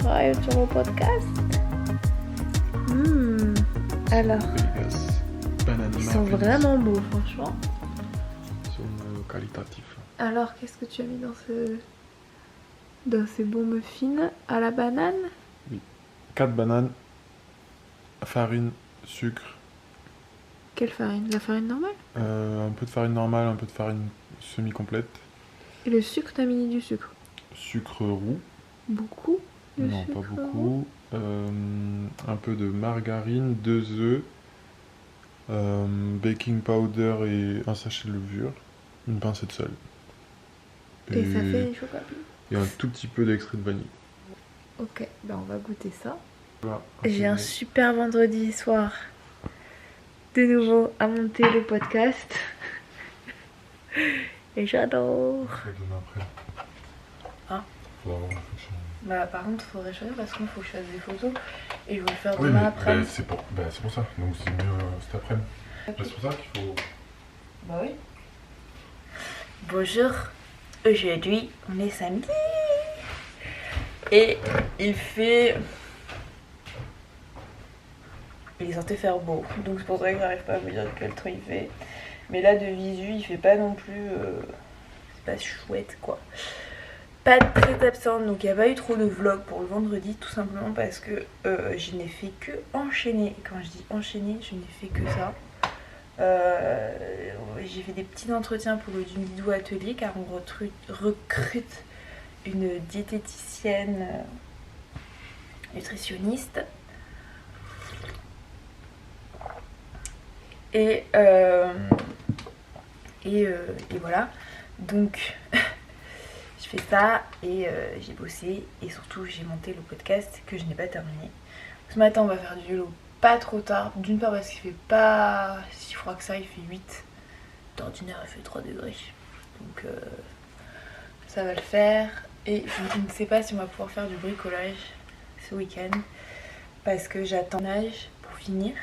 subscribe sur mon podcast. Alors, ils sont vraiment beaux, franchement. Ils sont qualitatifs. Alors, qu'est-ce que tu as mis dans ces bons muffins à la banane? Oui. 4 bananes, farine, sucre. Quelle farine? La farine normale? Un peu de farine normale, un peu de farine semi-complète. Et le sucre, t'as mis du sucre? Sucre roux. Beaucoup? Non, pas beaucoup. Un peu de margarine, 2 œufs, baking powder et un sachet de levure, une pincée de sel. Et ça fait des chocolats. Et un tout petit peu d'extrait de vanille. Ok, ben on va goûter ça. Voilà, J'ai un super vendredi soir de nouveau à monter le podcast. Et j'adore. Hein? Bah par contre faudrait choisir parce qu'il faut que je fasse des photos et je vais le faire demain après. C'est pour ça, donc c'est mieux cet après-midi. Okay. C'est pour ça qu'il faut... Bah oui. Bonjour, aujourd'hui on est samedi et il est censé faire beau, donc c'est pour ça que j'arrive pas à vous dire quel temps il fait. Mais là de visu il fait pas non plus, c'est pas chouette quoi. Pas très absente, donc il n'y a pas eu trop de vlogs pour le vendredi, tout simplement parce que je n'ai fait que enchaîner. Et quand je dis enchaîner, je n'ai fait que ça. J'ai fait des petits entretiens pour le Dumidou Atelier car on recrute une diététicienne nutritionniste. Et voilà, donc je fais ça et j'ai bossé et surtout j'ai monté le podcast que je n'ai pas terminé. Ce matin on va faire du vélo pas trop tard, d'une part parce qu'il fait pas si froid que ça, il fait 8, d'ordinaire il fait 3 degrés, donc ça va le faire. Et je ne sais pas si on va pouvoir faire du bricolage ce week-end parce que j'attends l'âge pour finir,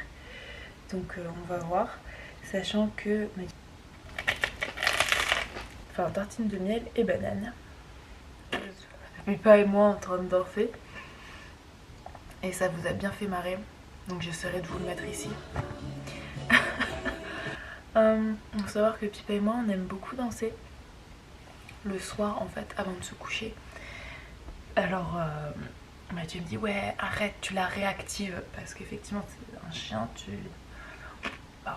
donc on va voir, sachant que enfin tartine de miel et banane. Pippa et moi en train de danser et ça vous a bien fait marrer, donc j'essaierai de vous le mettre ici. Il faut savoir que Pippa et moi on aime beaucoup danser le soir en fait avant de se coucher. Alors Mathieu me dit ouais arrête, tu la réactives parce qu'effectivement c'est un chien,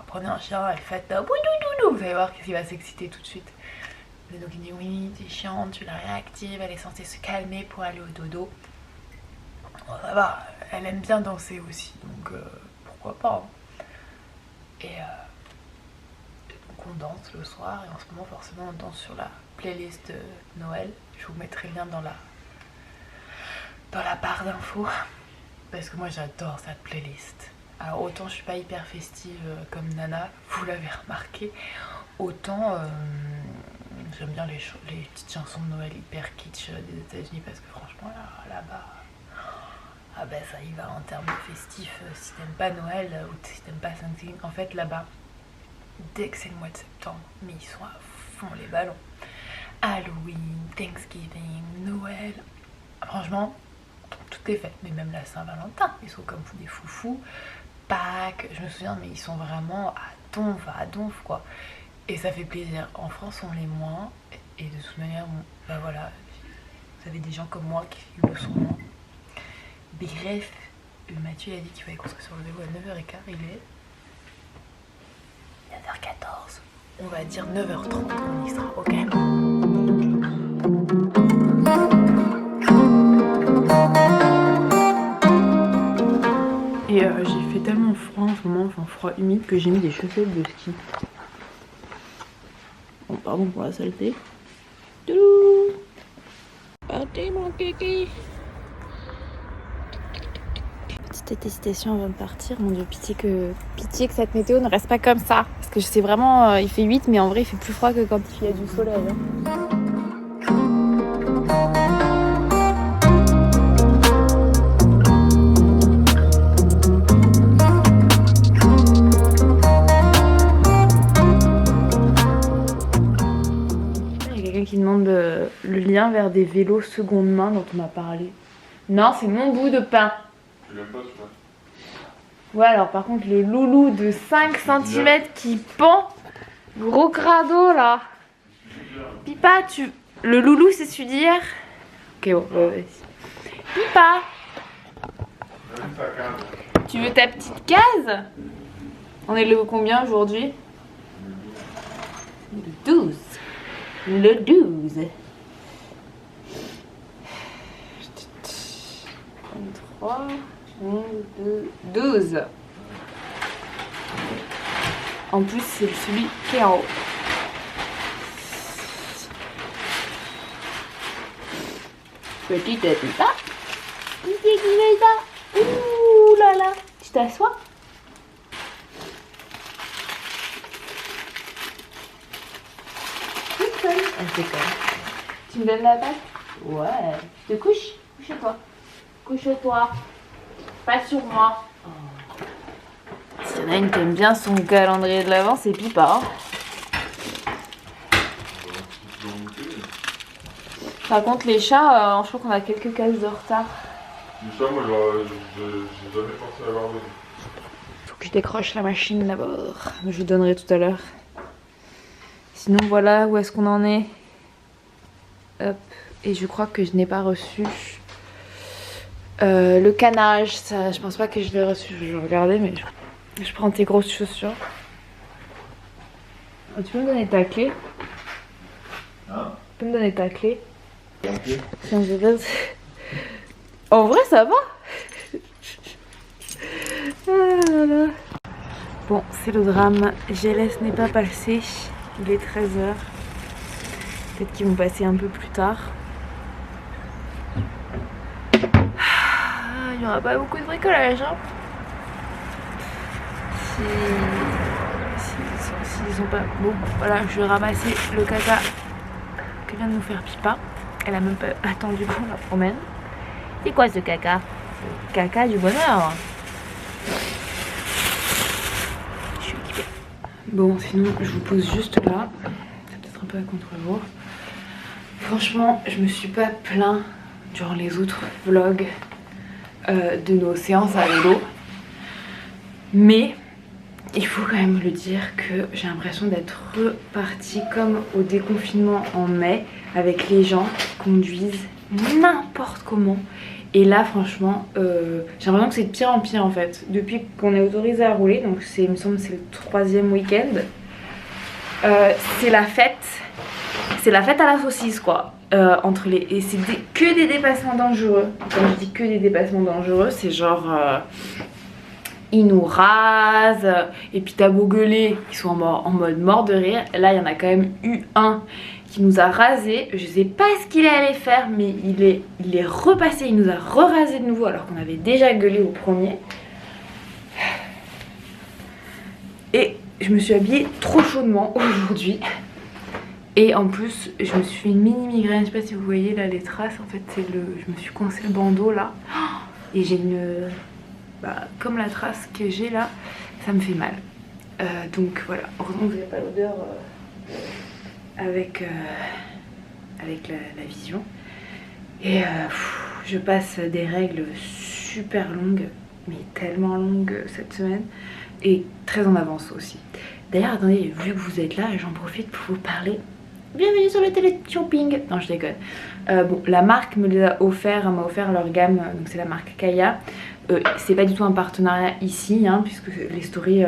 prenez un chien et faites vous allez voir qu'il va s'exciter tout de suite. Et donc il dit oui t'es chiante, tu la réactives, elle est censée se calmer pour aller au dodo. Bon, ça va, elle aime bien danser aussi, donc pourquoi pas. Et donc on danse le soir et en ce moment forcément on danse sur la playlist de Noël. Je vous mettrai le lien dans la barre d'infos parce que moi j'adore cette playlist. Alors autant je suis pas hyper festive comme Nana, vous l'avez remarqué, autant j'aime bien les petites chansons de Noël hyper kitsch des États-Unis parce que franchement là-bas, ah ben ça y va en termes de festif. Si t'aimes pas Noël ou si t'aimes pas Thanksgiving, en fait là-bas, dès que c'est le mois de septembre, mais ils sont à fond les ballons. Halloween, Thanksgiving, Noël, franchement tout est fait, mais même la Saint-Valentin, ils sont comme des foufous. Pâques, je me souviens, mais ils sont vraiment à donf quoi. Et ça fait plaisir. En France, on l'est moins. Et de toute manière, bah voilà, vous avez des gens comme moi qui le sont moins. Bref, Mathieu a dit qu'il fallait qu'on soit sur le vélo à 9h15. Il est 9h14. On va dire 9h30, on y sera, ok? Et j'ai fait tellement froid en ce moment, enfin froid humide, que j'ai mis des chaussettes de ski. Bon, pardon pour la saleté. Toulou! Partez mon kiki! Petite attestation avant de partir. Mon Dieu, pitié que cette météo ne reste pas comme ça. Parce que je sais vraiment, il fait 8, mais en vrai il fait plus froid que quand il y a du soleil. Hein. Qui demande le lien vers des vélos seconde main dont on m'a parlé. Non, c'est mon bout de pain. Tu l'aimes pas celui-là? Ouais, alors par contre, le loulou de 5 cm qui pend. Gros crado là. Pipa, le loulou, c'est celui d'hier? Ok, bon, vas-y. Pipa, tu veux ta petite case? On est le combien aujourd'hui? Le 12. Le 12. 23, 12. En plus, c'est celui qui est en haut. Petite Pipa. Petite Pipa. Ouh là là. Tu t'assois? Elle déconne. Tu me donnes la patte? Ouais. Tu te couches? Couche-toi. Couche-toi. Pas sur moi. Oh. S'il y en a une qui aime bien son calendrier de l'Avent, c'est Pipa. Par contre, les chats, je crois qu'on a quelques cases de retard. Les chats, moi, j'ai jamais pensé à leur donner. Faut que je décroche la machine d'abord. Je vous donnerai tout à l'heure. Sinon, voilà où est-ce qu'on en est. Hop. Et je crois que je n'ai pas reçu le canage. Ça, je pense pas que je l'ai reçu. Je vais regarder, mais je prends tes grosses chaussures. Oh, tu peux me donner ta clé? Hein? Tu peux me donner ta clé? Okay. En vrai, ça va. Ah là là. Bon, c'est le drame. GLS n'est pas passé. Il est 13h. Peut-être qu'ils vont passer un peu plus tard. Il n'y aura pas beaucoup de bricolage. Hein. S'ils ont pas... Bon, voilà, je vais ramasser le caca que vient de nous faire Pipa. Elle a même pas attendu qu'on la promène. C'est quoi ce caca? Caca du bonheur. Je suis équipée. Bon, sinon, je vous pose juste là. C'est peut-être un peu à contre-jour. Franchement, je me suis pas plaint durant les autres vlogs de nos séances à vélo. Mais il faut quand même le dire que j'ai l'impression d'être repartie comme au déconfinement en mai, avec les gens qui conduisent n'importe comment. Et là franchement j'ai l'impression que c'est de pire en pire en fait. Depuis qu'on est autorisé à rouler, donc il me semble que c'est le 3e week-end, c'est la fête. C'est la fête à la saucisse quoi. Entre les... Et c'est que des dépassements dangereux. Quand je dis que des dépassements dangereux, c'est genre ils nous rasent, et puis t'as beau gueuler, ils sont en mode mort de rire. Là il y en a quand même eu un qui nous a rasé. Je sais pas ce qu'il allait faire, mais il est repassé, il nous a re-rasé de nouveau alors qu'on avait déjà gueulé au premier. Et je me suis habillée trop chaudement aujourd'hui. Et en plus je me suis fait une mini migraine, je sais pas si vous voyez là les traces, en fait c'est je me suis coincé le bandeau là. Et j'ai une... comme la trace que j'ai là, ça me fait mal. Donc voilà, heureusement que vous n'avez pas l'odeur avec la vision. Et je passe des règles super longues, mais tellement longues cette semaine, et très en avance aussi. D'ailleurs, attendez, vu que vous êtes là, j'en profite pour vous parler. Bienvenue sur le télé-shopping. Non, je déconne. Bon, la marque me les a offert, m'a offert leur gamme, donc c'est la marque Kaya. C'est pas du tout un partenariat ici, hein, puisque les stories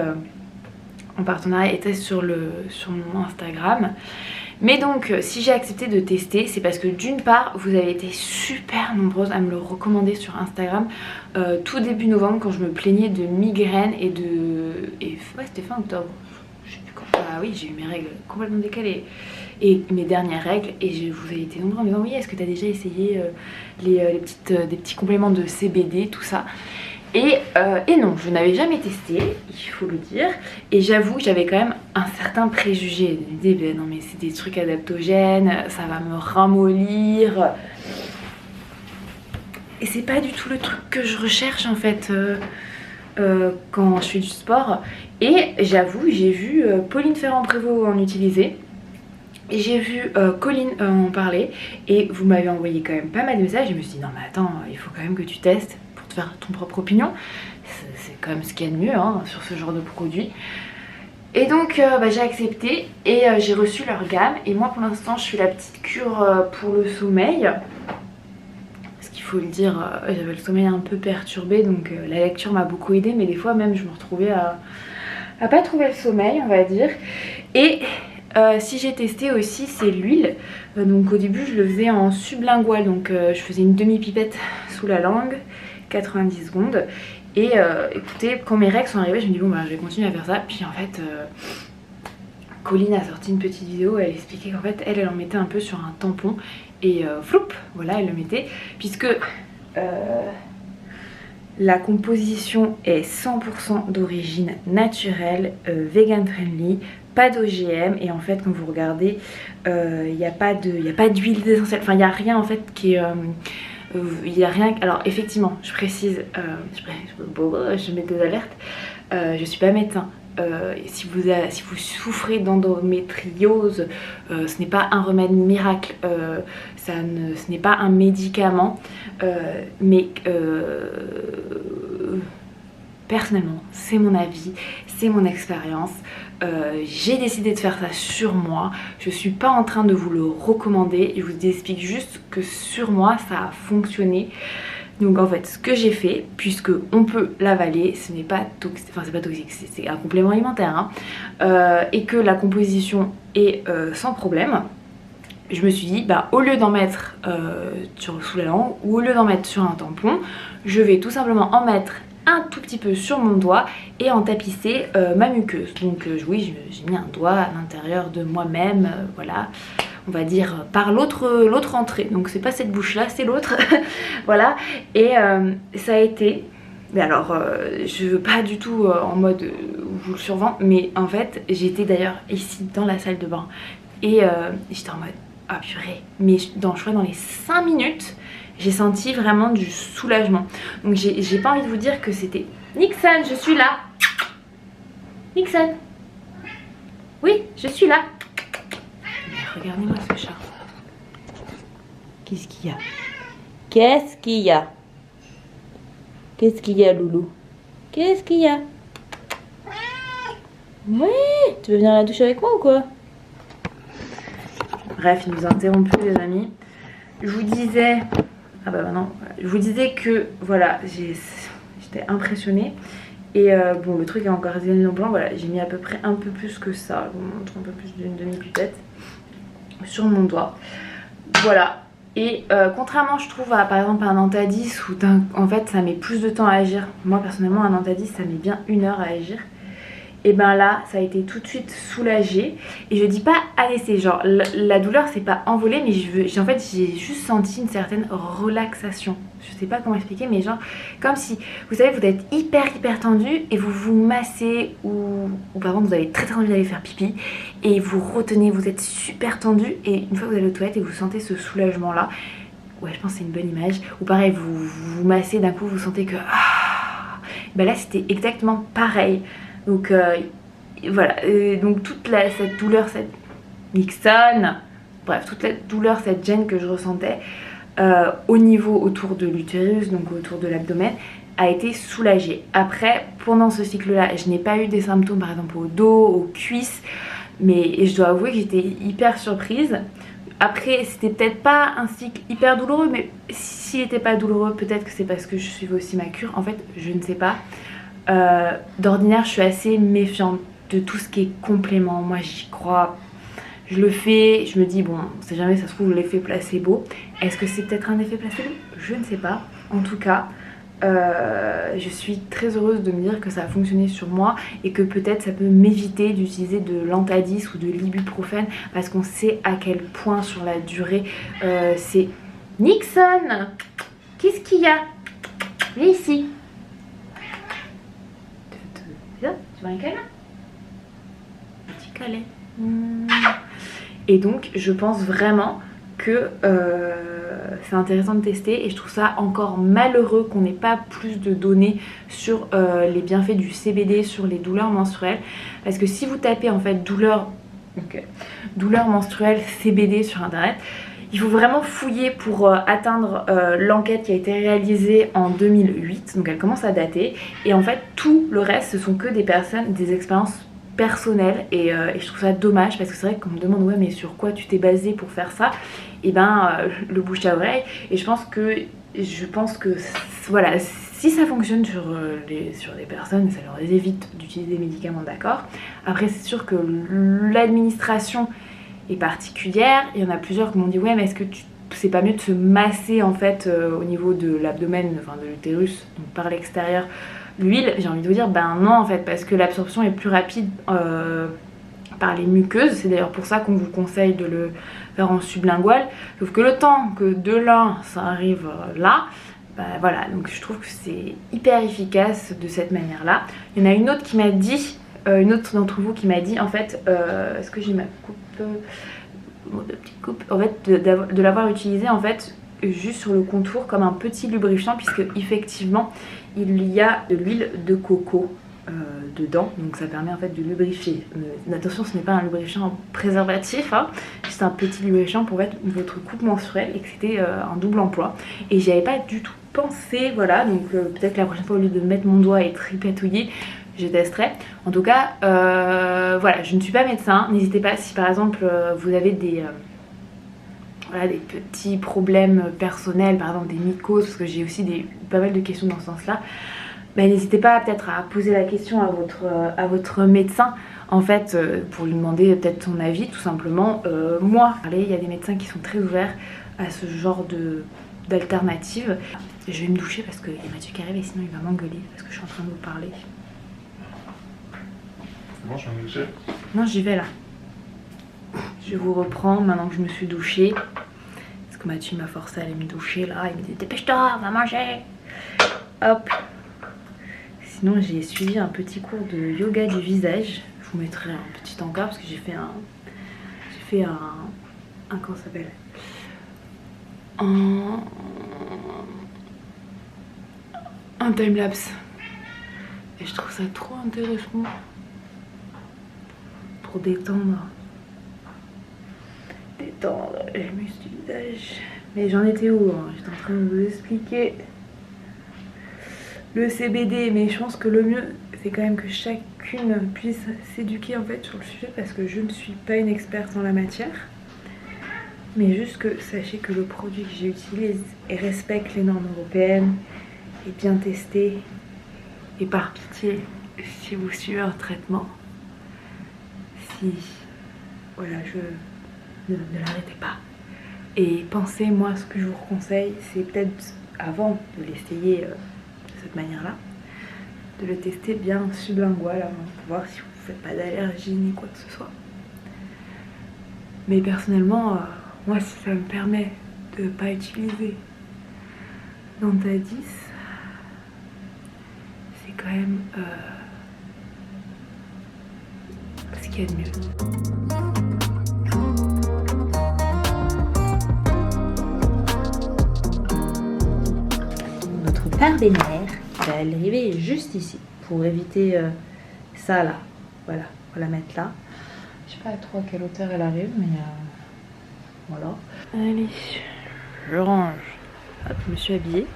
en partenariat étaient sur mon Instagram. Mais donc, si j'ai accepté de tester, c'est parce que d'une part, vous avez été super nombreuses à me le recommander sur Instagram tout début novembre, quand je me plaignais de migraines et de... ouais, c'était fin octobre. Je sais plus quand. Ah oui, j'ai eu mes règles complètement décalées. Et mes dernières règles, et vous avez été nombreux en me disant oui, est-ce que tu as déjà essayé des petits compléments de CBD, tout ça. Et non, je n'avais jamais testé, il faut le dire. Et j'avoue que j'avais quand même un certain préjugé. Je me disais, non mais c'est des trucs adaptogènes, ça va me ramollir. Et c'est pas du tout le truc que je recherche en fait quand je fais du sport. Et j'avoue, j'ai vu Pauline Ferrand-Prévot en utiliser. J'ai vu Colline en parler et vous m'avez envoyé quand même pas mal de messages. Je me suis dit non mais attends, il faut quand même que tu testes pour te faire ton propre opinion. C'est quand même ce qu'il y a de mieux hein, sur ce genre de produit. Et donc j'ai accepté et j'ai reçu leur gamme. Et moi pour l'instant je fais la petite cure pour le sommeil. Parce qu'il faut le dire, j'avais le sommeil un peu perturbé, donc la lecture m'a beaucoup aidée. Mais des fois même je me retrouvais à pas trouver le sommeil, on va dire. Et si j'ai testé aussi, c'est l'huile. Donc au début je le faisais en sublingual, donc je faisais une demi-pipette sous la langue, 90 secondes. Et écoutez, quand mes règles sont arrivées, je me dis bon bah je vais continuer à faire ça. Puis en fait, Colline a sorti une petite vidéo, elle expliquait qu'en fait elle en mettait un peu sur un tampon. Et floup, voilà, elle le mettait. Puisque la composition est 100% d'origine naturelle, vegan friendly, pas d'OGM. Et en fait quand vous regardez, il n'y a pas d'huile essentielle, enfin il n'y a rien en fait qui est... il n'y a rien... Alors effectivement, je précise, je mets des alertes, je suis pas médecin. Si vous souffrez d'endométriose, ce n'est pas un remède miracle, ce n'est pas un médicament, mais personnellement, c'est mon avis, c'est mon expérience. J'ai décidé de faire ça sur moi. Je suis pas en train de vous le recommander. Je vous explique juste que sur moi, ça a fonctionné. Donc en fait, ce que j'ai fait, puisque on peut l'avaler, ce n'est pas toxique, enfin c'est pas toxique, c'est un complément alimentaire, hein, et que la composition est sans problème. Je me suis dit, bah au lieu d'en mettre sous la langue ou au lieu d'en mettre sur un tampon, je vais tout simplement en mettre un tout petit peu sur mon doigt et en tapisser ma muqueuse. Donc oui, j'ai mis un doigt à l'intérieur de moi-même, voilà, on va dire par l'autre entrée. Donc c'est pas cette bouche là, c'est l'autre. Voilà, et ça a été... Mais alors, je veux pas du tout en mode vous le survends, mais en fait j'étais d'ailleurs ici dans la salle de bain et j'étais en mode ah purée, mais je crois dans les 5 minutes j'ai senti vraiment du soulagement. Donc j'ai pas envie de vous dire que c'était... Nixon, je suis là. Nixon. Oui, je suis là. Mais regardez-moi ce chat. Qu'est-ce qu'il y a? Qu'est-ce qu'il y a? Qu'est-ce qu'il y a, loulou? Qu'est-ce qu'il y a? Oui, tu veux venir à la douche avec moi ou quoi? Bref, il nous a interrompu les amis. Je vous disais... Ah bah non, je vous disais que voilà, j'étais impressionnée. Et bon, le truc est encore résilié en blanc, voilà, j'ai mis à peu près un peu plus que ça. Je vous montre un peu plus d'une demi-pipette sur mon doigt. Voilà. Et contrairement, je trouve, à par exemple un Antadis où en fait ça met plus de temps à agir. Moi personnellement, un Antadis ça met bien 1 heure à agir. Et ben là, ça a été tout de suite soulagé. Et je dis pas à laisser, genre la douleur c'est pas envolé, mais en fait j'ai juste senti une certaine relaxation. Je sais pas comment expliquer, mais genre comme si, vous savez, vous êtes hyper tendu et vous vous massez ou par exemple vous avez très envie d'aller faire pipi et vous retenez, vous êtes super tendu et une fois que vous allez aux toilettes et vous sentez ce soulagement là, ouais je pense que c'est une bonne image. Ou pareil, vous massez, d'un coup vous sentez que ben là c'était exactement pareil. Donc voilà, donc toute cette douleur, cette Nixon, bref, toute la douleur, cette gêne que je ressentais au niveau autour de l'utérus, donc autour de l'abdomen, a été soulagée. Après, pendant ce cycle-là, je n'ai pas eu des symptômes par exemple au dos, aux cuisses, mais je dois avouer que j'étais hyper surprise. Après, c'était peut-être pas un cycle hyper douloureux, mais s'il n'était pas douloureux, peut-être que c'est parce que je suivais aussi ma cure. En fait, je ne sais pas. D'ordinaire je suis assez méfiante de tout ce qui est complément. Moi j'y crois, je le fais, je me dis bon, on sait jamais, ça se trouve l'effet placebo. Est-ce que c'est peut-être un effet placebo? Je ne sais pas. En tout cas je suis très heureuse de me dire que ça a fonctionné sur moi et que peut-être ça peut m'éviter d'utiliser de l'Antadis ou de l'ibuprofène, parce qu'on sait à quel point sur la durée c'est... Nixon, qu'est-ce qu'il y a? Viens ici. Tu veux un câlin? Un petit câlin. Et donc je pense vraiment que c'est intéressant de tester, et je trouve ça encore malheureux qu'on n'ait pas plus de données sur les bienfaits du CBD sur les douleurs menstruelles, parce que si vous tapez en fait douleur Donc, douleur menstruelle CBD sur internet. Il faut vraiment fouiller pour atteindre l'enquête qui a été réalisée en 2008, donc elle commence à dater. Et en fait, tout le reste, ce sont que des personnes, des expériences personnelles. Et je trouve ça dommage parce que c'est vrai qu'on me demande, ouais, mais sur quoi tu t'es basé pour faire ça? Et ben, le bouche à oreille. Et je pense que voilà, si ça fonctionne sur les personnes, ça leur évite d'utiliser des médicaments, d'accord. Après, c'est sûr que l'administration est particulière. Il y en a plusieurs qui m'ont dit, ouais, mais est-ce que c'est pas mieux de se masser en fait au niveau de l'abdomen, enfin de l'utérus, donc par l'extérieur, l'huile? J'ai envie de vous dire, ben non en fait, parce que l'absorption est plus rapide par les muqueuses. C'est d'ailleurs pour ça qu'on vous conseille de le faire en sublingual. Sauf que le temps que de là, ça arrive là, bah voilà, donc je trouve que c'est hyper efficace de cette manière-là. Il y en a une autre qui m'a dit, une autre d'entre vous qui m'a dit, en fait, est-ce que j'ai ma coupe, de petite coupe, en fait, de l'avoir utilisé en fait juste sur le contour comme un petit lubrifiant, puisque effectivement il y a de l'huile de coco dedans, donc ça permet en fait de lubrifier. Attention, ce n'est pas un lubrifiant préservatif, hein, juste un petit lubrifiant pour mettre votre coupe menstruelle, et que c'était un double emploi. Et j'y avais pas du tout pensé, voilà, donc peut-être que la prochaine fois, au lieu de mettre mon doigt et tripatouiller, je testerai. En tout cas, voilà, je ne suis pas médecin. N'hésitez pas si par exemple vous avez voilà, des petits problèmes personnels, par exemple des mycoses, parce que j'ai aussi pas mal de questions dans ce sens-là. Ben, n'hésitez pas peut-être à poser la question à votre médecin, en fait, pour lui demander peut-être son avis, tout simplement. Moi, il y a des médecins qui sont très ouverts à ce genre d'alternatives. Je vais me doucher parce qu'il y a Mathieu qui arrive et sinon il va m'engueuler parce que je suis en train de vous parler. Bon, je vais me doucher. Non, j'y vais là. Je vous reprends maintenant que je me suis douchée. Parce que Mathieu m'a forcé à aller me doucher là. Il me dit dépêche-toi, va manger. Hop. Sinon j'ai suivi un petit cours de yoga du visage. Je vous mettrai un petit encart parce que j'ai fait un comment ça s'appelle, un timelapse. Et je trouve ça trop intéressant pour détendre les muscles du visage. Mais j'en étais où hein? J'étais en train de vous expliquer le CBD, mais je pense que le mieux c'est quand même que chacune puisse s'éduquer en fait sur le sujet, parce que je ne suis pas une experte en la matière, mais juste que sachez que le produit que j'utilise respecte les normes européennes, est bien testé, et par pitié, si vous suivez un traitement, si voilà, ne l'arrêtez pas. Et pensez, moi ce que je vous conseille, c'est peut-être avant de l'essayer de cette manière-là, de le tester bien sublingual avant, pour voir si vous ne faites pas d'allergie ni quoi que ce soit. Mais personnellement, moi si ça me permet de ne pas utiliser Dentadis, c'est quand même ce qu'il y a de mieux. Notre partenaire va arriver juste ici pour éviter ça là. Voilà, on va la mettre là. Je sais pas trop à quelle hauteur elle arrive, mais voilà. Allez, je range. Hop, je me suis habillée.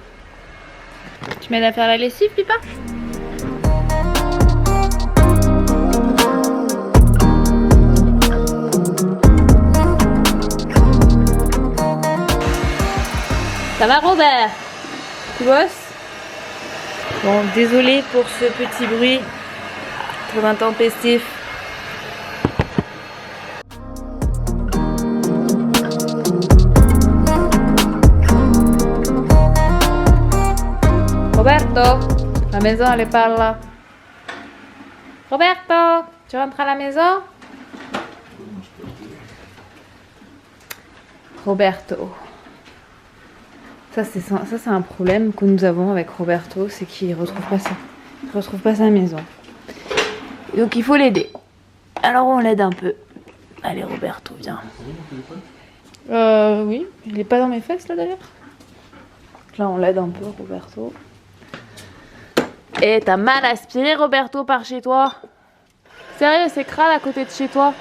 Tu m'aides à faire la lessive, Pipa? Ça va, Robert? Tu bosses? Bon, désolée pour ce petit bruit trop intempestif. Roberto, la maison elle est par là. Roberto, tu rentres à la maison? Roberto. Ça c'est un problème que nous avons avec Roberto, c'est qu'il retrouve pas sa maison. Donc il faut l'aider. Alors on l'aide un peu. Allez Roberto, viens. Oui, il est pas dans mes fesses là d'ailleurs. Là on l'aide un peu Roberto. Et t'as mal aspiré Roberto par chez toi? Sérieux, c'est crade à côté de chez toi?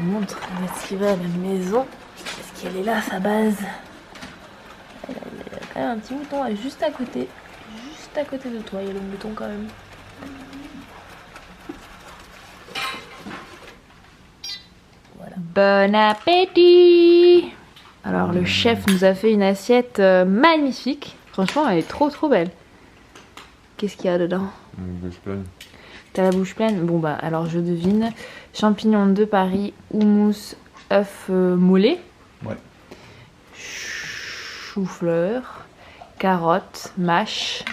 vous montre la lessive à la maison. Parce qu'elle est là, sa base. Il y a quand même un petit bouton juste à côté. Juste à côté de toi, il y a le bouton quand même. Voilà. Bon appétit! Alors le chef nous a fait une assiette magnifique. Franchement, elle est trop belle. Qu'est-ce qu'il y a dedans? Bouche pleine. T'as la bouche pleine? Bon bah alors je devine. Champignons de Paris, houmous, œufs mollets. Ouais. Chou-fleur, carottes, mâche.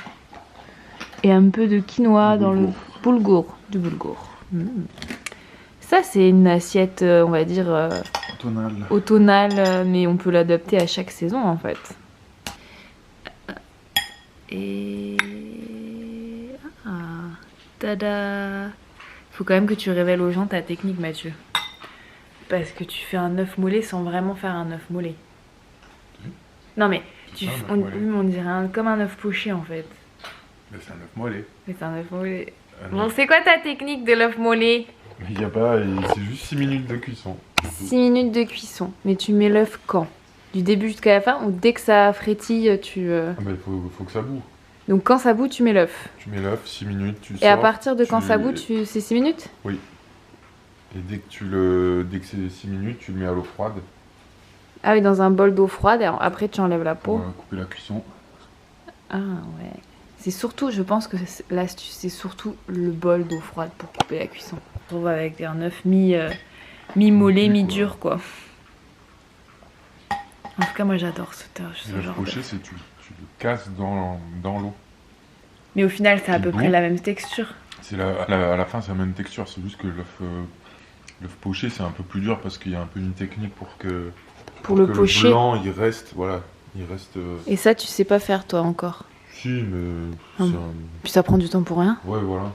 Et un peu de quinoa dans le boulgour. Du boulgour. Ça c'est une assiette, on va dire... automnale, mais on peut l'adapter à chaque saison en fait. Et... ah, tada! Faut quand même que tu révèles aux gens ta technique, Mathieu. Parce que tu fais un œuf mollet sans vraiment faire un œuf mollet. Non mais, on dirait comme un œuf poché en fait. Mais c'est un œuf mollet. Mais c'est un œuf mollet. Bon, c'est quoi ta technique de l'œuf mollet? Il n'y a pas, c'est juste 6 minutes de cuisson. 6 minutes de cuisson. Mais tu mets l'œuf quand? Du début jusqu'à la fin ou dès que ça frétille, tu... Ah bah, il faut que ça bout. Donc quand ça bout, tu mets l'œuf. Tu mets l'œuf, 6 minutes, tu sors. Et à partir de quand ça bout, c'est 6 minutes? Oui. Et dès que c'est 6 minutes, tu le mets à l'eau froide. Ah oui, dans un bol d'eau froide, et après tu enlèves la peau. Pour couper la cuisson. Ah ouais. C'est surtout, je pense que l'astuce, c'est surtout le bol d'eau froide pour couper la cuisson. On retrouve avec un œuf mi-mollet, mi-dur quoi. En tout cas, moi j'adore ce Le genre poché, c'est tu le casses dans l'eau. Mais au final, c'est à peu près la même texture. À la fin, c'est la même texture. C'est juste que l'œuf poché, c'est un peu plus dur parce qu'il y a un peu une technique pour que le poché, le blanc, il reste, voilà, il reste. Et ça, tu sais pas faire toi encore? Si, mais puis ça prend du temps pour rien. Ouais, voilà.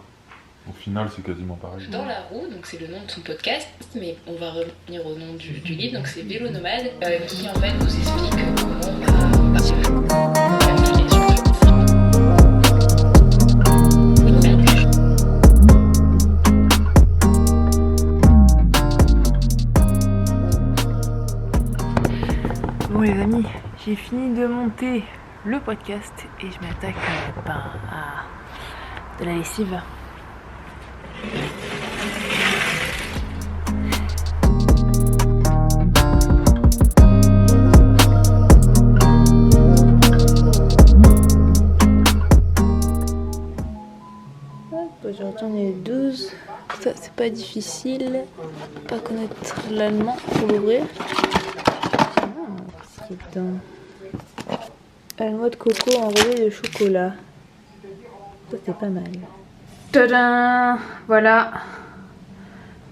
Au final, c'est quasiment pareil. Dans la roue, donc c'est le nom de son podcast, mais on va revenir au nom du livre, donc c'est Vélo Nomade, qui en fait nous explique comment on va partir. Bon les amis, j'ai fini de monter le podcast et je m'attaque à de la lessive. Aujourd'hui on est 12, ça c'est pas difficile, pas connaître l'allemand pour l'ouvrir. La noix de coco enrobée de chocolat. Ça c'est pas mal. Tadam! Voilà.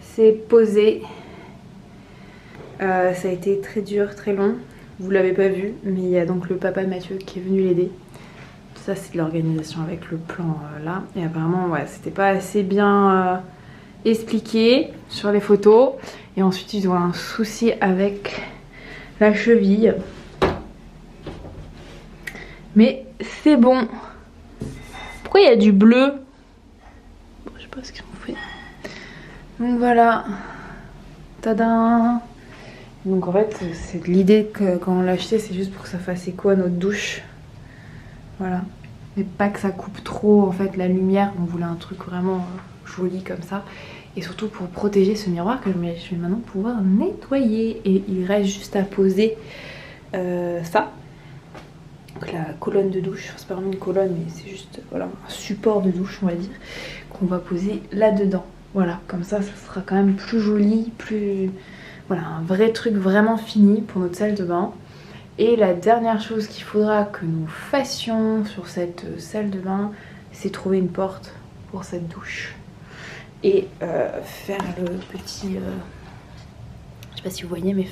C'est posé. Ça a été très dur, très long. Vous l'avez pas vu, mais il y a donc le papa de Mathieu qui est venu l'aider. Ça c'est de l'organisation avec le plan là. Et apparemment ouais, c'était pas assez bien expliqué sur les photos. Et ensuite ils ont un souci avec la cheville. Mais c'est bon. Pourquoi il y a du bleu? Bon, je sais pas ce qu'ils ont fait. Donc voilà. Tadam. Donc en fait, c'est l'idée que quand on l'a acheté, c'est juste pour que ça fasse écho à notre douche. Voilà. Mais pas que ça coupe trop en fait la lumière. On voulait un truc vraiment joli comme ça. Et surtout pour protéger ce miroir que je vais maintenant pouvoir nettoyer. Et il reste juste à poser ça. Donc la colonne de douche, c'est pas vraiment une colonne mais c'est juste voilà, un support de douche on va dire, qu'on va poser là-dedans. Voilà, comme ça sera quand même plus joli, plus... Voilà, un vrai truc vraiment fini pour notre salle de bain. Et la dernière chose qu'il faudra que nous fassions sur cette salle de bain, c'est trouver une porte pour cette douche. Et faire le petit... je sais pas si vous voyez, mais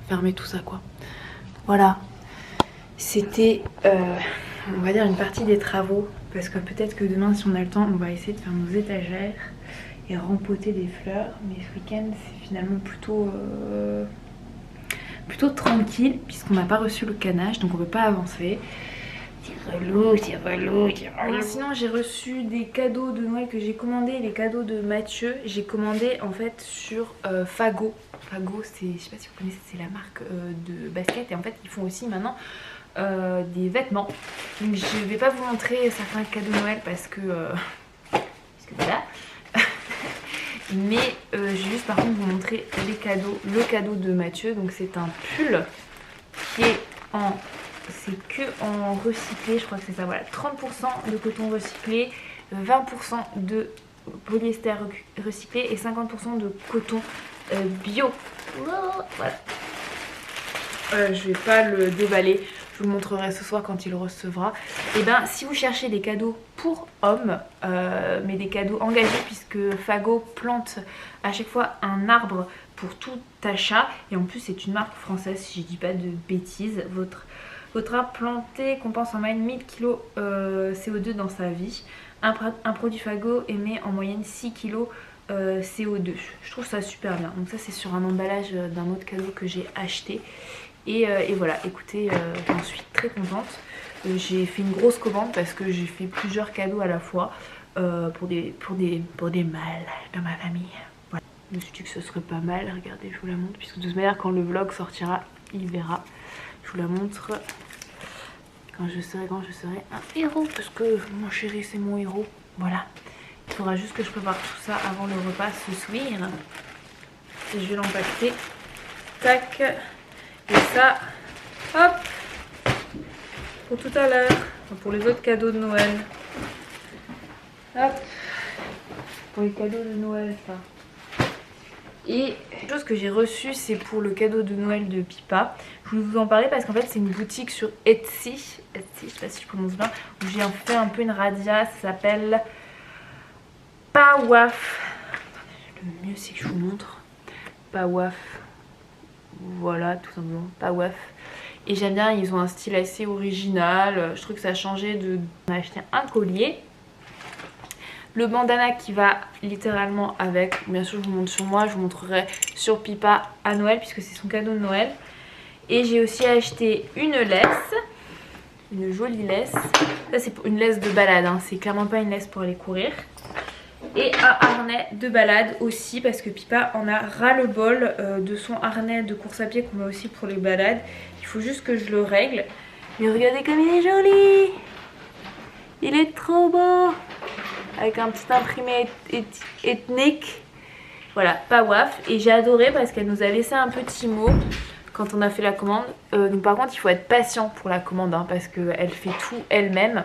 fermer tout ça quoi. Voilà. C'était, on va dire, une partie des travaux. Parce que peut-être que demain, si on a le temps, on va essayer de faire nos étagères et rempoter des fleurs. Mais ce week-end, c'est finalement plutôt tranquille puisqu'on n'a pas reçu le canage, donc on ne peut pas avancer. C'est relou, c'est relou, c'est relou. Sinon j'ai reçu des cadeaux de Noël que j'ai commandé, les cadeaux de Mathieu. J'ai commandé en fait sur Fago. Fago, c'est, je sais pas si vous connaissez, c'est la marque de basket. Et en fait ils font aussi maintenant des vêtements. Donc je vais pas vous montrer certains cadeaux de Noël parce que voilà. Mais je vais juste par contre vous montrer les cadeaux. Le cadeau de Mathieu, donc c'est un pull qui est en... C'est que en recyclé, je crois que c'est ça, voilà. 30% de coton recyclé, 20% de polyester recyclé et 50% de coton bio. Voilà. Je vais pas le déballer, je vous le montrerai ce soir quand il le recevra. Et ben si vous cherchez des cadeaux pour hommes, mais des cadeaux engagés, puisque Fago plante à chaque fois un arbre pour tout achat, et en plus c'est une marque française si je dis pas de bêtises. Votre arbre planté compense en moyenne 1000 kg CO2 dans sa vie. Un produit Fago émet en moyenne 6 kg CO2. Je trouve ça super bien. Donc ça c'est sur un emballage d'un autre cadeau que j'ai acheté. Et voilà, écoutez, j'en suis très contente. J'ai fait une grosse commande parce que j'ai fait plusieurs cadeaux à la fois pour des mâles dans ma famille. Voilà. Je me suis dit que ce serait pas mal. Regardez, je vous la montre. Puisque de toute manière, quand le vlog sortira, il verra. Je vous la montre. Quand je serai un héros. Parce que mon chéri, c'est mon héros. Voilà. Il faudra juste que je prépare tout ça avant le repas ce soir. Et je vais l'empaqueter. Tac. Et ça, hop, pour tout à l'heure. Pour les autres cadeaux de Noël. Hop. Pour les cadeaux de Noël, ça. Et la chose que j'ai reçue, c'est pour le cadeau de Noël de Pipa. Je voulais vous en parler parce qu'en fait c'est une boutique sur Etsy, je sais pas si je prononce bien, où j'ai fait un peu une radia. Ça s'appelle Pawaf. Le mieux c'est que je vous montre. Pawaf. Voilà, tout simplement, Pawaf. Et j'aime bien, ils ont un style assez original. Je trouve que ça a changé de... On a acheté un collier. Le bandana qui va littéralement avec. Bien sûr je vous montre sur moi, je vous montrerai sur Pipa à Noël puisque c'est son cadeau de Noël. Et j'ai aussi acheté une laisse, une jolie laisse. Ça c'est une laisse de balade, hein. C'est clairement pas une laisse pour aller courir. Et un harnais de balade aussi parce que Pipa en a ras le bol de son harnais de course à pied qu'on met aussi pour les balades. Il faut juste que je le règle. Mais regardez comme il est joli. Il est trop beau. Avec un petit imprimé ethnique. Voilà, Pawaf. Et j'ai adoré parce qu'elle nous a laissé un petit mot quand on a fait la commande. Donc par contre il faut être patient pour la commande hein, parce qu'elle fait tout elle-même.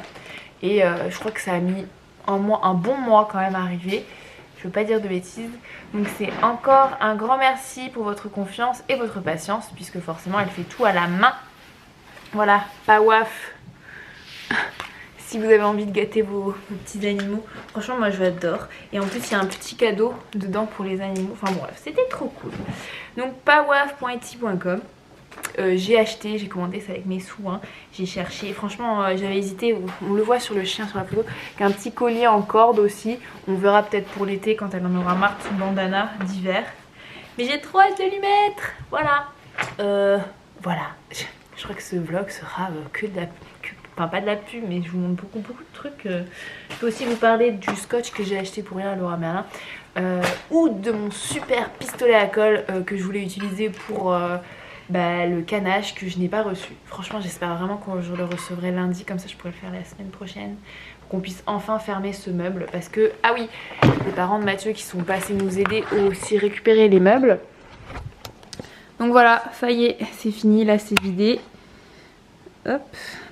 Et je crois que ça a mis un bon mois quand même à arriver. Je veux pas dire de bêtises. Donc c'est encore un grand merci pour votre confiance et votre patience puisque forcément elle fait tout à la main. Voilà, Pawaf. Si vous avez envie de gâter vos petits animaux, franchement moi je l'adore. Et en plus il y a un petit cadeau dedans pour les animaux. Enfin bon, bref, c'était trop cool. Donc pawaf.etsy.com. J'ai commandé ça avec mes sous hein. J'ai cherché, franchement j'avais hésité. On le voit sur le chien sur la photo, un petit collier en corde aussi. On verra peut-être pour l'été quand elle en aura marre de son bandana d'hiver. Mais j'ai trop hâte de lui mettre. Voilà. Voilà. Je crois que ce vlog sera que de la... Enfin pas de la pub mais je vous montre beaucoup de trucs. Je peux aussi vous parler du scotch que j'ai acheté pour rien à Leroy Merlin. Ou de mon super pistolet à colle que je voulais utiliser pour le canage que je n'ai pas reçu. Franchement j'espère vraiment que je le recevrai lundi, comme ça je pourrai le faire la semaine prochaine. Pour qu'on puisse enfin fermer ce meuble. Parce que, ah oui, les parents de Mathieu qui sont passés nous aider ont aussi récupéré les meubles. Donc voilà, ça y est, c'est fini, là c'est vidé. Hop,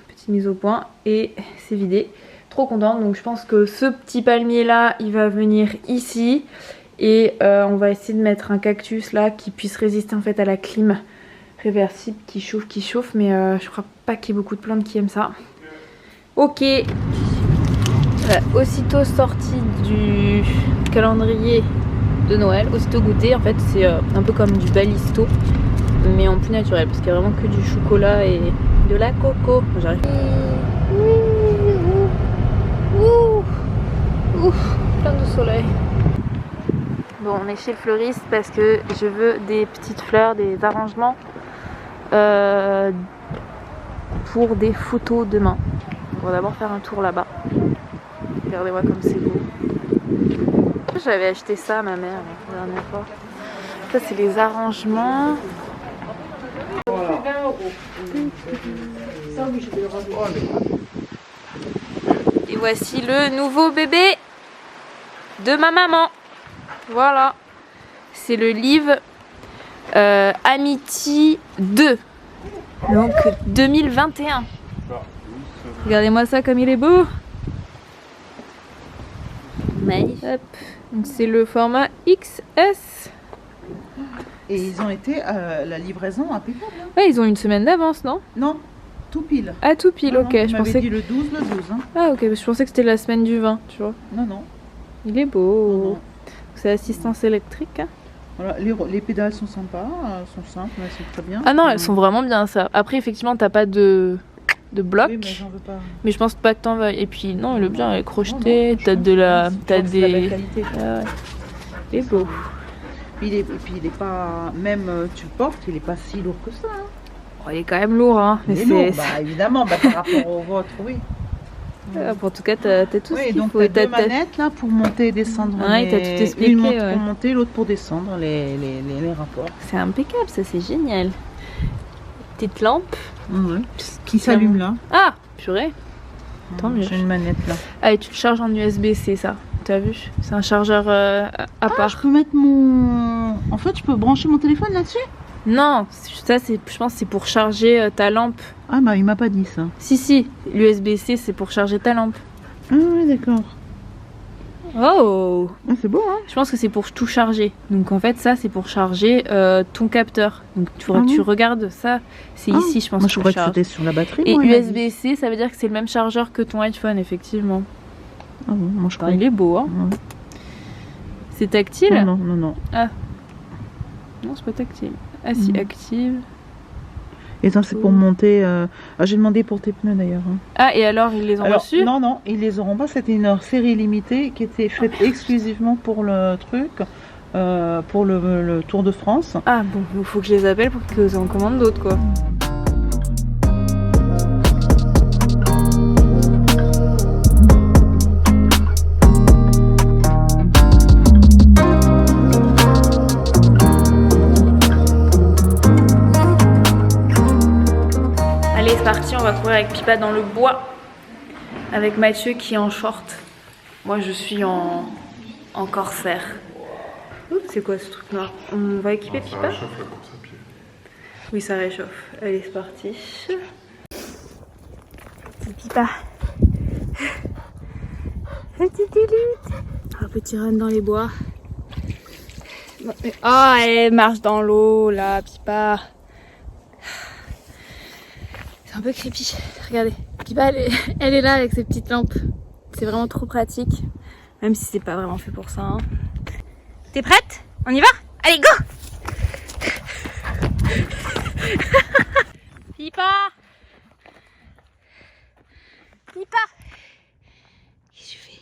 petite mise au point et c'est vidé. Trop contente, donc je pense que ce petit palmier là, il va venir ici. Et on va essayer de mettre un cactus là qui puisse résister en fait à la clim réversible qui chauffe. Mais je crois pas qu'il y ait beaucoup de plantes qui aiment ça. Ok, voilà, aussitôt sorti du calendrier de Noël, aussitôt goûté. En fait c'est un peu comme du balisto mais en plus naturel parce qu'il y a vraiment que du chocolat et de la coco. J'arrive. Plein de soleil. Bon, on est chez le fleuriste parce que je veux des petites fleurs, des arrangements pour des photos demain. va d'abord faire un tour là-bas. Regardez-moi comme c'est beau. J'avais acheté ça à ma mère la dernière fois. Ça c'est les arrangements. Et voici le nouveau bébé de ma maman. Voilà. C'est le livre Amity 2. Donc 2021. Regardez-moi ça comme il est beau. Magnifique. C'est le format XS. Et ils ont été la livraison impeccable. Hein. Ouais, ils ont une semaine d'avance, non? Non, tout pile. Ah, tout pile, non, ok. Non, je pensais dit le 12, le 12. Hein. Ah, ok, je pensais que c'était la semaine du 20, tu vois. Non, non. Il est beau. Non, non. C'est assistance électrique. Hein. Voilà, les pédales sont sympas, elles sont simples, elles sont très bien. Ah non, elles sont vraiment bien, ça. Après, effectivement, t'as pas de bloc. Oui, mais j'en veux pas. Mais je pense pas que t'en veuilles. Et puis, non, il est bien, il est crocheté. Non, t'as de la. T'as des. La belle des. qualité. Ah ouais. Il est beau. Et puis il est pas. Même tu le portes, il est pas si lourd que ça. Hein. Oh, il est quand même lourd, hein. Il est lourd, bah évidemment, bah, par rapport au vôtre, oui. En tout cas, t'as tout oui, ce qu'il donc faut. t'as deux manettes là pour monter et descendre. Ouais, t'as tout expliqué. Une ouais. pour monter, l'autre pour descendre les rapports. C'est impeccable, ça, c'est génial. Petite lampe. Ouais. Qui s'allume là. Ah, purée. Tant mieux. J'ai une manette là. Ah, et tu le charges en USB-C, ça. T'as vu? C'est un chargeur à part. Je peux mettre mon. En fait, je peux brancher mon téléphone là-dessus? Non, ça, je pense que c'est pour charger ta lampe. Ah, bah, il m'a pas dit ça. Si, l'USB-C, c'est pour charger ta lampe. Ah, ouais, d'accord. Oh! Ah, c'est beau, hein? Je pense que c'est pour tout charger. Donc, en fait, ça, c'est pour charger ton capteur. Donc, il faudra que tu regardes ça. C'est ici, je pense. Moi, je crois que c'était sur la batterie. Et moi, USB-C, ça veut dire que c'est le même chargeur que ton iPhone, effectivement. Ah bon, moi, je crois. Il est beau, hein? Ouais. C'est tactile? Non. Ah. Non, c'est pas tactile. Ah si, active. Et ça, c'est pour monter. J'ai demandé pour tes pneus d'ailleurs. Hein. Ah, et alors, ils les ont reçus? Non, ils les auront pas. C'était une série limitée qui était faite exclusivement pour le truc, pour le Tour de France. Ah bon, il faut que je les appelle pour qu'ils en commandent d'autres, quoi. On va courir avec Pipa dans le bois avec Mathieu qui est en short. Moi je suis en corsaire. C'est quoi ce truc là? On va équiper Pipa? Ça réchauffe la course à pied. Oui, ça réchauffe. Allez, c'est parti. Petit Pipa. Petit élite. Un petit run dans les bois. Oh, elle marche dans l'eau là, Pipa. Un peu creepy, regardez. Pipa, elle est là avec ses petites lampes. C'est vraiment trop pratique. Même si c'est pas vraiment fait pour ça. Hein. T'es prête? On y va? Allez, go! Pipa! Pipa! Qu'est-ce que tu fais?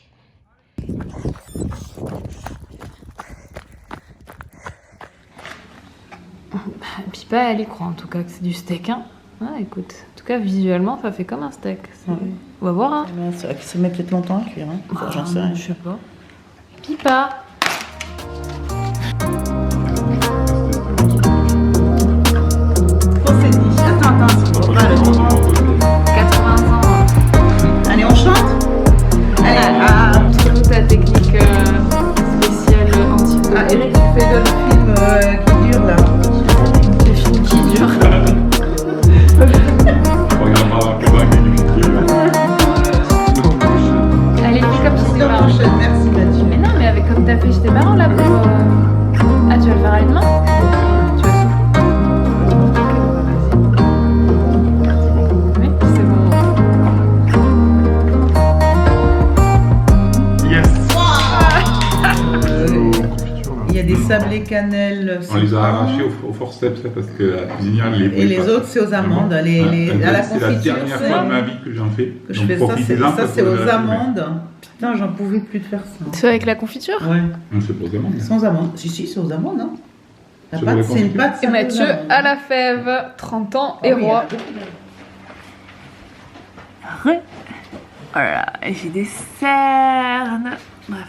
Pipa, elle y croit en tout cas que c'est du steak, hein? Ah, écoute, en tout cas, visuellement, ça fait comme un steak. On va voir, hein. C'est vrai que ça met peut-être longtemps à cuire, hein. Ah, J'en sais rien. je sais pas. Pipa. Attends, c'est pas le moment. 80 ans. Allez, on chante? Allez, Toute ta technique spéciale anti-Covid. Eric, tu fais le film qui dure là. Le film qui dure. Allez, fais comme chez tes parents. Merci Mathieu. Mais non, mais avec comme t'as fait chez tes parents là pour. Ah, tu vas le faire à une main? Tu vas souffler. Oui, c'est bon. Yes! Il y a des sablés cannelle. On les a arrachés au forceps parce que la cuisinière les Et les autres, c'est aux amandes. À la C'est la confiture, dernière fois de ma vie que j'en fais. que je Donc fais ça. profitez-en Ça, parce c'est que vous aux allez la filmer. amandes. Putain, j'en pouvais plus de faire ça. C'est avec la confiture? Ouais. Non, c'est pour amandes. Sans amandes. Si, c'est aux amandes, hein. La C'est pâte, pour c'est une la pâte. Et salée aux Mathieu amandes. à la fève, 30 ans et Ah oui, roi. elle a beaucoup. Oh là là, j'ai des cernes. Bref.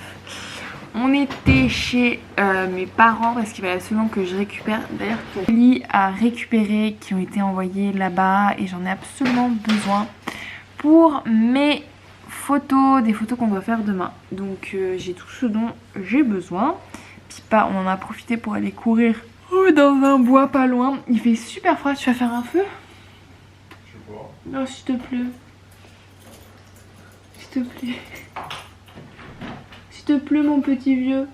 On était chez mes parents parce qu'il fallait absolument que je récupère. D'ailleurs, des colis à récupérer qui ont été envoyés là-bas et j'en ai absolument besoin pour mes photos, des photos qu'on doit faire demain. Donc j'ai tout ce dont j'ai besoin. Pipa, on en a profité pour aller courir dans un bois pas loin. Il fait super froid. Tu vas faire un feu? Je sais pas. Non, s'il te plaît. S'il te plaît. S'il te plaît, mon petit vieux.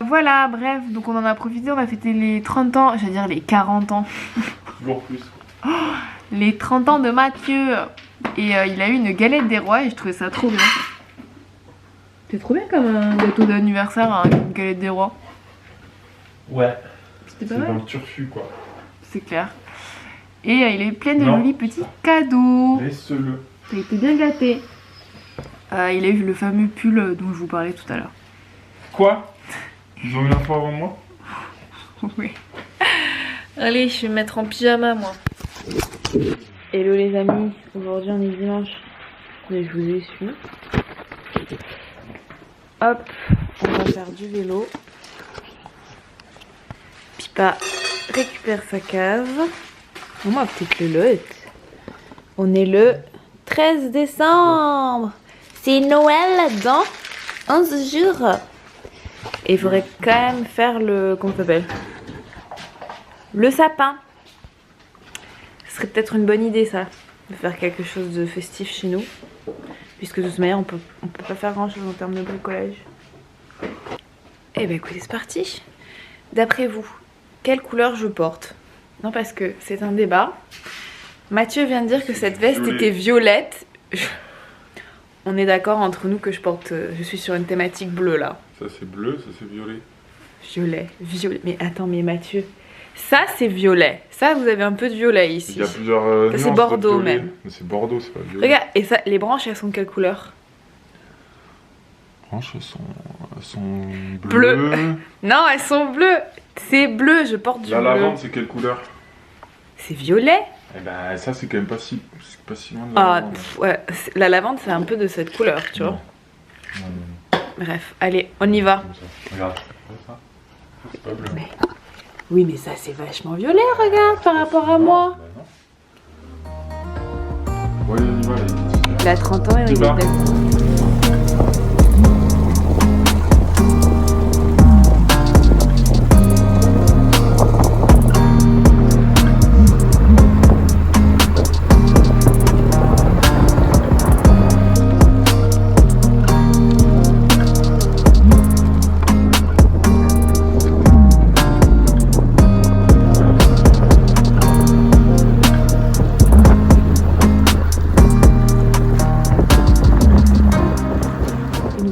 Voilà, bref, donc on en a profité, on a fêté les 30 ans, j'allais dire les 40 ans. Toujours plus. Les 30 ans de Mathieu. Et il a eu une galette des rois et je trouvais ça trop bien. C'est trop bien comme un gâteau d'anniversaire, hein, une galette des rois. Ouais. C'était C'est pas mal. dans le turfu quoi. C'est clair. Et il est plein de Non. jolis petits cadeaux. Laisse-le. T'as été bien gâté. Il a eu le fameux pull dont je vous parlais tout à l'heure. Quoi? Ils ont eu l'info avant moi? Oui. Allez, je vais me mettre en pyjama moi. Hello les amis, aujourd'hui on est dimanche. Mais je vous essuie. Hop, on va faire du vélo. Pipa récupère sa case. On va peut-être le lot. On est le 13 décembre. C'est Noël dans 11 jours. Et il faudrait quand même faire le... comment ça s'appelle? Le sapin. Ce serait peut-être une bonne idée ça. De faire quelque chose de festif chez nous. Puisque de toute manière on peut pas faire grand chose en termes de bricolage. Et ben écoutez, c'est parti. D'après vous, quelle couleur je porte? Non, parce que c'est un débat. Mathieu vient de dire que cette veste était violette. On est d'accord entre nous que je suis sur une thématique bleue là. Ça c'est bleu, ça c'est violet. Violet. Mais attends, mais Mathieu, ça c'est violet. Ça vous avez un peu de violet ici. Il y a plusieurs Ça, c'est nuances Bordeaux, de violet. même. Mais c'est Bordeaux, c'est pas violet. Regarde, et ça, les branches elles sont de quelle couleur? Les branches elles sont Bleu. bleues. Non, elles sont bleues. C'est bleu, je porte du La bleu. lavande c'est quelle couleur? C'est violet. Eh ben ça c'est quand même pas si loin de la Ah, lavande. ouais, la lavande c'est un peu de cette couleur, tu vois. Non. Bref, allez, on y va. Comme ça. Regarde, ça c'est pas bleu. Mais- Oui, mais ça c'est vachement violet, regarde, par rapport à moi. Bah non. Ouais, on y va, allez. Il a 30 ans et il Tu vas. est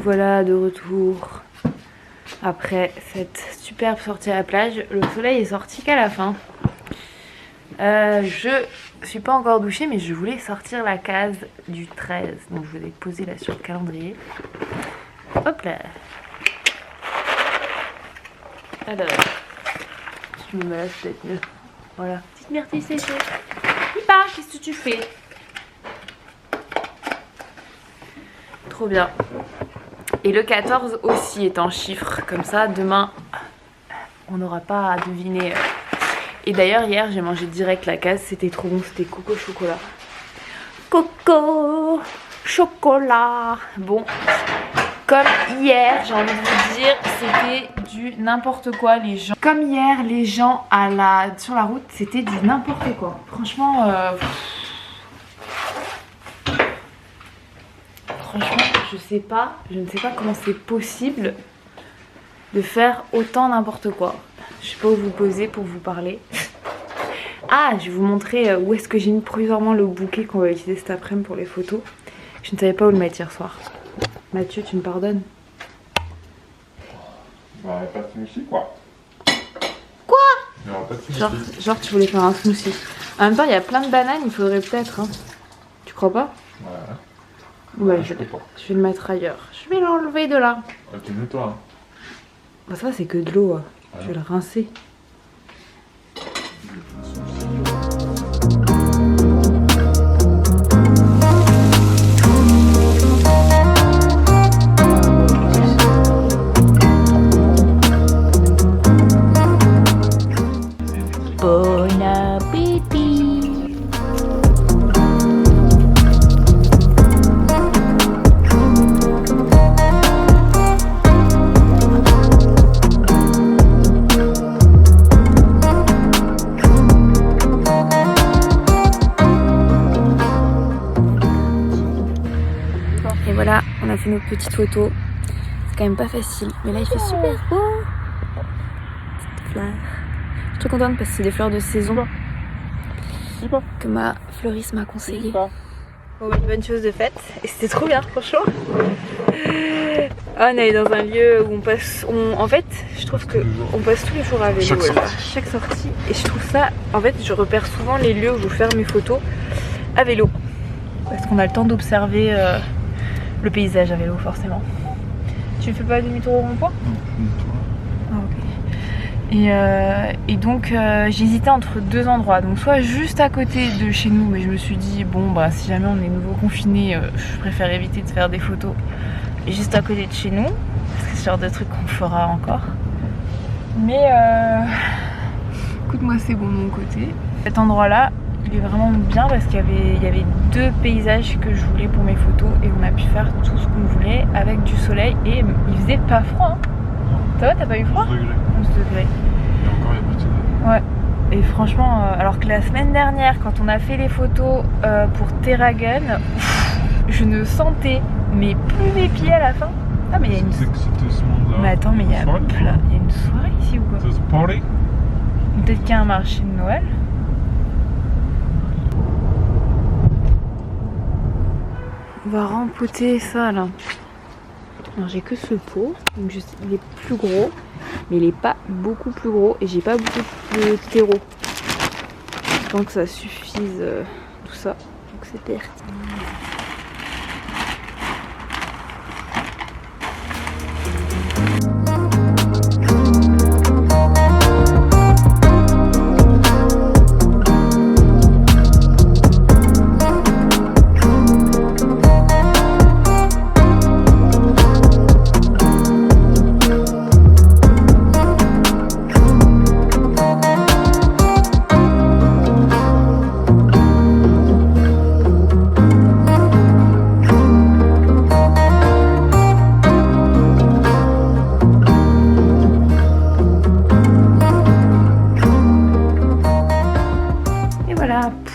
voilà de retour après cette superbe sortie à la plage. Le soleil est sorti qu'à la fin. Je suis pas encore douchée, mais je voulais sortir la case du 13. Donc je vais poser là sur le calendrier. Hop là. Alors, si je me mets là, c'est peut-être mieux. Voilà. Petite myrtille séchée. Pipa, qu'est-ce que tu fais? Trop bien. Et le 14 aussi est en chiffres. Comme ça, demain, on n'aura pas à deviner. Et d'ailleurs, hier, j'ai mangé direct la case. C'était trop bon. C'était coco chocolat. Coco chocolat. Bon, comme hier, j'ai envie de vous dire, c'était du n'importe quoi. Les gens, comme hier, les gens sur la route, c'était du n'importe quoi. Franchement, je ne sais pas comment c'est possible de faire autant n'importe quoi. Je sais pas où vous poser pour vous parler. Ah, je vais vous montrer où est-ce que j'ai mis provisoirement le bouquet qu'on va utiliser cet après-midi pour les photos. Je ne savais pas où le mettre hier soir. Mathieu, tu me pardonnes? Bah, pas de smoothie quoi. Quoi? Il y aura pas de smoothie. Genre tu voulais faire un smoothie. En même temps, il y a plein de bananes, il faudrait peut-être. Hein. Tu crois pas? Ouais. Ouais, je vais le mettre ailleurs. Je vais l'enlever de là. Ok, mets-toi. Bah ça, c'est que de l'eau. Ouais. Je vais le rincer. fait nos petites photos. C'est quand même pas facile. Mais là, il fait super beau. Petite fleur. Je suis trop contente parce que c'est des fleurs de saison que ma fleuriste m'a conseillé. Bon, une bonne chose de faite. Et c'était trop bien, franchement. Ah, on est dans un lieu où on passe... en fait, je trouve que on passe tous les jours à vélo. Chaque sortie. Et je trouve ça... En fait, je repère souvent les lieux où je veux faire mes photos à vélo. Parce qu'on a le temps d'observer le paysage à vélo, forcément. Tu ne fais pas demi-tour au rond-point? Ah, ok. Et donc j'hésitais entre deux endroits, donc soit juste à côté de chez nous, mais je me suis dit bon bah si jamais on est nouveau confiné, je préfère éviter de faire des photos juste à côté de chez nous, parce que c'est ce genre de truc qu'on fera encore. Mais écoute, moi c'est bon de mon côté. Cet endroit là il est vraiment bien parce qu'il y avait deux paysages que je voulais pour mes photos et on a pu faire tout ce qu'on voulait avec du soleil et il faisait pas froid hein. Ça va, t'as pas eu froid? 11 degrés. 11 degrés. Et encore, il y a pas de soleil. Ouais. Et franchement, alors que la semaine dernière, quand on a fait les photos pour Terragun, je ne sentais mais plus mes pieds à la fin. Ah mais il y a une... C'était ce monde-là. Mais attends, mais il y a une soirée ici ou quoi? There's a party? Peut-être qu'il y a un marché de Noël. On va rempoter ça là. Alors j'ai que ce pot, donc il est plus gros, mais il est pas beaucoup plus gros et j'ai pas beaucoup de terreau. Je pense que ça suffise tout ça, donc c'est parti.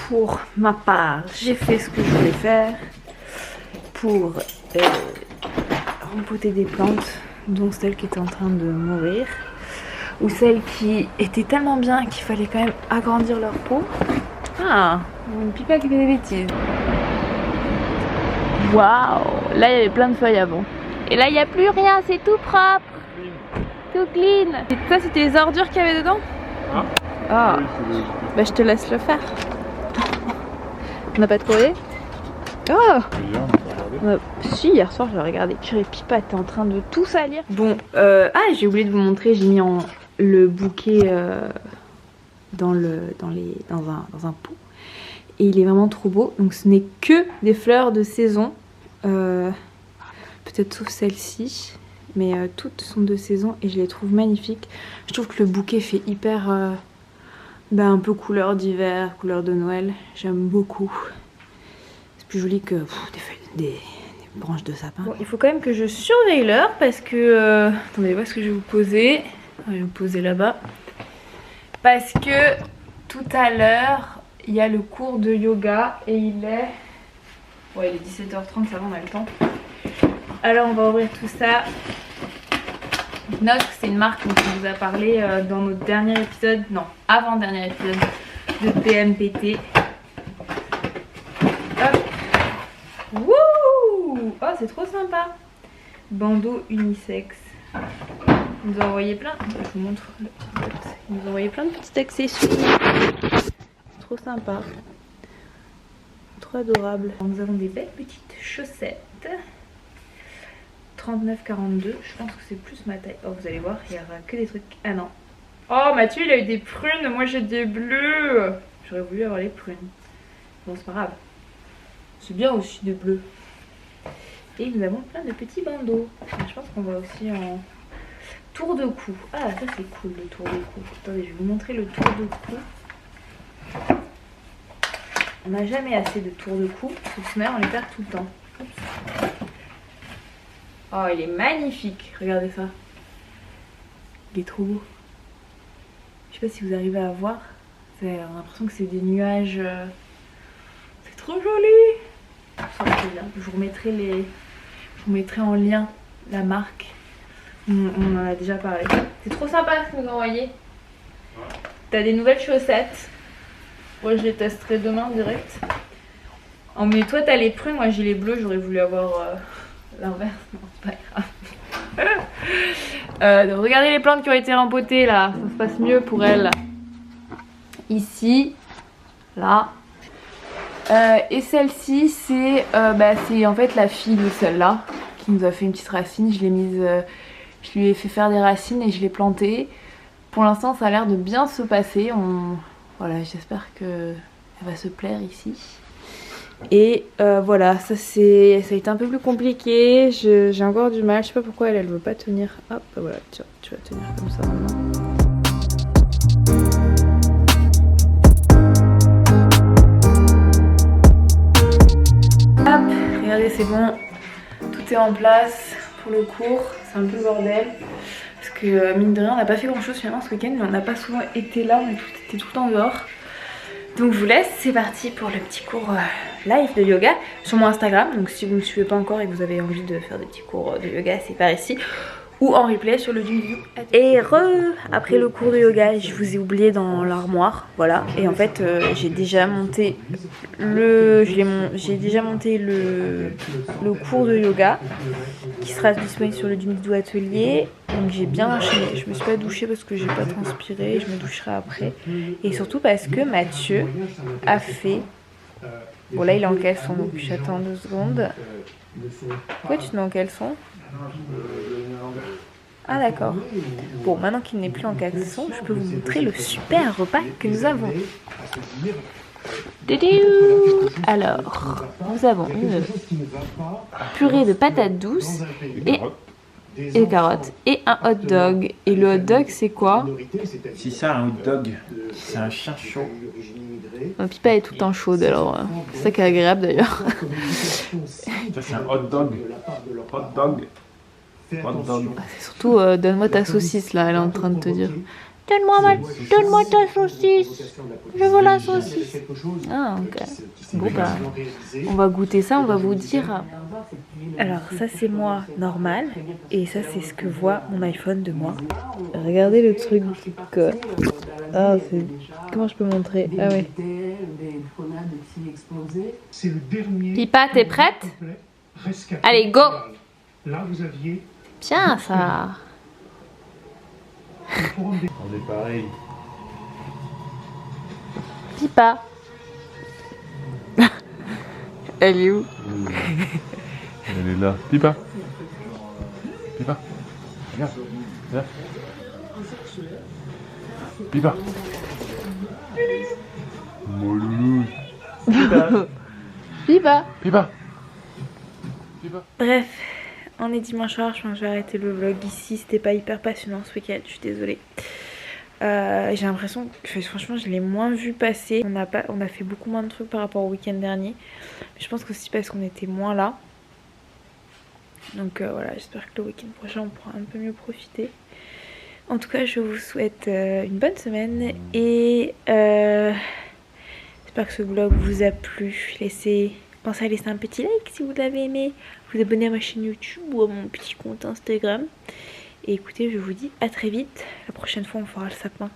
Pour ma part, j'ai fait ce que je voulais faire pour rempoter des plantes, dont celle qui était en train de mourir, ou celles qui étaient tellement bien qu'il fallait quand même agrandir leur peau. Ah, une pipa qui fait des bêtises. Waouh, là il y avait plein de feuilles avant. Et là il n'y a plus rien, c'est tout propre, tout clean. Et ça c'était les ordures qu'il y avait dedans? Ah, bah je te laisse le faire. On n'a pas de courrier? Oh! Si, hier soir je l'ai regardé. Purée, Pipa était en train de tout salir. Bon, j'ai oublié de vous montrer, j'ai mis le bouquet dans un pot. Et il est vraiment trop beau. Donc ce n'est que des fleurs de saison. Peut-être sauf celle-ci. Mais toutes sont de saison et je les trouve magnifiques. Je trouve que le bouquet fait hyper... un peu couleur d'hiver, couleur de Noël, j'aime beaucoup. C'est plus joli que des branches de sapin. Bon, il faut quand même que je surveille l'heure parce que... attendez, où est-ce que je vais vous poser? Je vais vous poser là-bas. Parce que tout à l'heure, il y a le cours de yoga et il est... Ouais, il est 17h30, ça va, on a le temps. Alors on va ouvrir tout ça. Note, c'est une marque dont on vous a parlé dans notre dernier épisode, non, avant-dernier épisode de PMPT. Hop. Wouh! Oh, c'est trop sympa. Bandeau unisexe. Ils nous ont envoyé plein, je vous montre le petit boîte. Ils nous ont envoyé plein de petits accessoires. Trop sympa. Trop adorable. Nous avons des belles petites chaussettes. 39,42, je pense que c'est plus ma taille. Oh, vous allez voir, il n'y aura que des trucs. Ah non. Oh, Mathieu, il a eu des prunes, moi j'ai des bleus. J'aurais voulu avoir les prunes. Bon, c'est pas grave. C'est bien aussi des bleus. Et nous avons plein de petits bandeaux. Je pense qu'on va aussi en tour de cou. Ah, ça c'est cool le tour de cou. Attendez, je vais vous montrer le tour de cou. On n'a jamais assez de tour de cou. Sinon, on les perd tout le temps. Oups. Oh, il est magnifique, regardez ça. Il est trop beau. Je sais pas si vous arrivez à voir. On a l'impression que c'est des nuages. C'est trop joli. Ça me fait bien. Je vous remettrai les Je vous mettrai en lien la marque. On en a déjà parlé. C'est trop sympa ce que vous envoyez. T'as des nouvelles chaussettes. Moi je les testerai demain direct. Oh mais toi t'as les prunes, moi j'ai les bleus, j'aurais voulu avoir l'inverse. Non, c'est pas grave. Donc regardez les plantes qui ont été rempotées là, ça se passe mieux pour elles. Ici, là. Et celle-ci c'est en fait la fille de celle-là qui nous a fait une petite racine. Je l'ai mise, je lui ai fait faire des racines et je l'ai plantée. Pour l'instant ça a l'air de bien se passer. Voilà, j'espère qu'elle va se plaire ici. Et voilà, ça a été un peu plus compliqué. J'ai encore du mal, je sais pas pourquoi elle veut pas tenir. Hop, voilà, tu vas tenir comme ça maintenant. Hop, regardez, c'est bon. Tout est en place pour le cours. C'est un peu le bordel. Parce que mine de rien, on n'a pas fait grand chose finalement ce week-end. Mais on n'a pas souvent été là, on était tout le temps dehors. Donc je vous laisse, c'est parti pour le petit cours live de yoga sur mon Instagram. Donc si vous ne me suivez pas encore et que vous avez envie de faire des petits cours de yoga, c'est par ici. Ou en replay sur le Jimmy. Et après le cours de yoga, je vous ai oublié dans l'armoire, voilà. Et en fait, j'ai déjà monté le cours de yoga qui sera disponible sur le Jimmy Atelier. Donc j'ai bien enchaîné. Je me suis pas douchée parce que j'ai pas transpiré. Je me doucherai après. Et surtout parce que Mathieu a fait. Bon là il est en caleçon, donc j'attends 2 secondes. Pourquoi tu te mets en caleçon ? Ah d'accord. Bon, maintenant qu'il n'est plus en caleçon, je peux vous montrer le super repas que nous avons. Alors, nous avons une purée de patates douces et des carottes et un hot dog. Et le hot dog c'est quoi? Si ça un hot dog, c'est un chien chaud. Mon pipa est tout le temps chaude, alors c'est ça qui est agréable d'ailleurs. Ça c'est un hot dog. Hot dog. Hot dog. C'est surtout donne-moi ta saucisse là, elle est en train de te dire. Donne-moi ta saucisse. Je veux la saucisse. Ah ok. Bon bah, on va goûter ça, on va vous dire. Alors ça c'est moi normal et ça c'est ce que voit mon iPhone de moi. Regardez le truc. Ah, comment je peux montrer? Ah ouais. Pipa, t'es prête? Allez, go! Bien ça. On est pareil. Pipa. Elle est où? Elle est là. Pipa. Pipa. Regarde. Regarde. Pipa. Mon loulou. Pipa. Pipa. Pipa. Bref, on est dimanche soir, je pense que je vais arrêter le vlog ici. C'était pas hyper passionnant ce week-end, je suis désolée. J'ai l'impression que franchement je l'ai moins vu passer. On a fait beaucoup moins de trucs par rapport au week-end dernier. Mais je pense que c'est parce qu'on était moins là. Donc voilà, j'espère que le week-end prochain on pourra un peu mieux profiter. En tout cas je vous souhaite une bonne semaine. Et j'espère que ce vlog vous a plu. Pensez à laisser un petit like si vous l'avez aimé. Vous abonner à ma chaîne YouTube ou à mon petit compte Instagram. Et écoutez, je vous dis à très vite. La prochaine fois, on fera le sapin.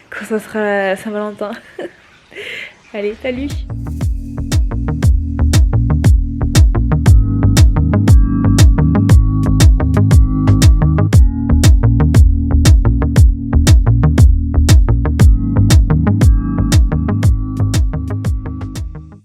Quand ça sera Saint-Valentin. Allez, salut!